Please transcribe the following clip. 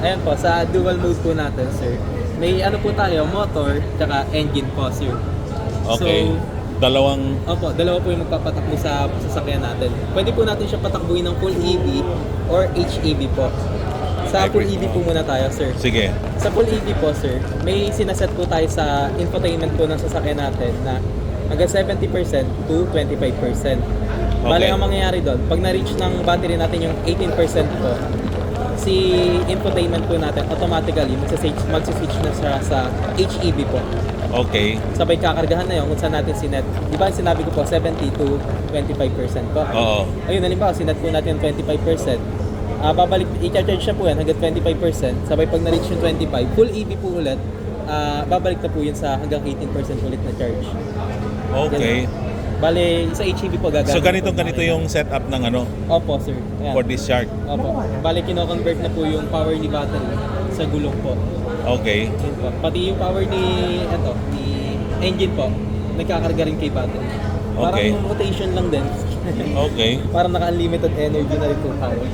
Ayan po, sa dual mode po natin, sir. May ano po tayo, motor, tsaka engine po, sir. Okay. So, Dalawang... opo, dalawa po yung magpapatakbo sa sasakyan natin. Pwede po natin siya patakbuhin ng full EV or HEV po. Sa full EV po muna tayo, sir. Sige. Sa full EV po, sir, may sinaset po tayo sa infotainment po ng sasakyan natin na hanggang 70% to 25%. Bale, Okay. ang mangyayari doon, pag na-reach ng battery natin yung 18% po, si infotainment po natin automatically magsiswitch na siya sa HEV po. Okay. Sabay kakargahan na yun kung saan natin sinet. Di ba sinabi ko po, 70 to 25% po. Oo. Ayun, halimbawa, sinet po natin yung 25%. Babalik, i-charge siya po yan hanggang 25%. Sabay pag na-reach yung 25, full EV po ulit, babalik na po yun sa hanggang 18% ulit na charge. Okay. Bale, sa HEV po gagamit. So ganito yung setup ng ano Opo, sir. Ayan. for this shark. Opo. Bale, kino-convert na po yung power ni battery sa gulong po. Okay. Yun po. Pati yung power ni engine po, nagkakarga rin kay battery. Okay. Parang rotation lang din. Okay. Parang naka-unlimited energy na rin po power.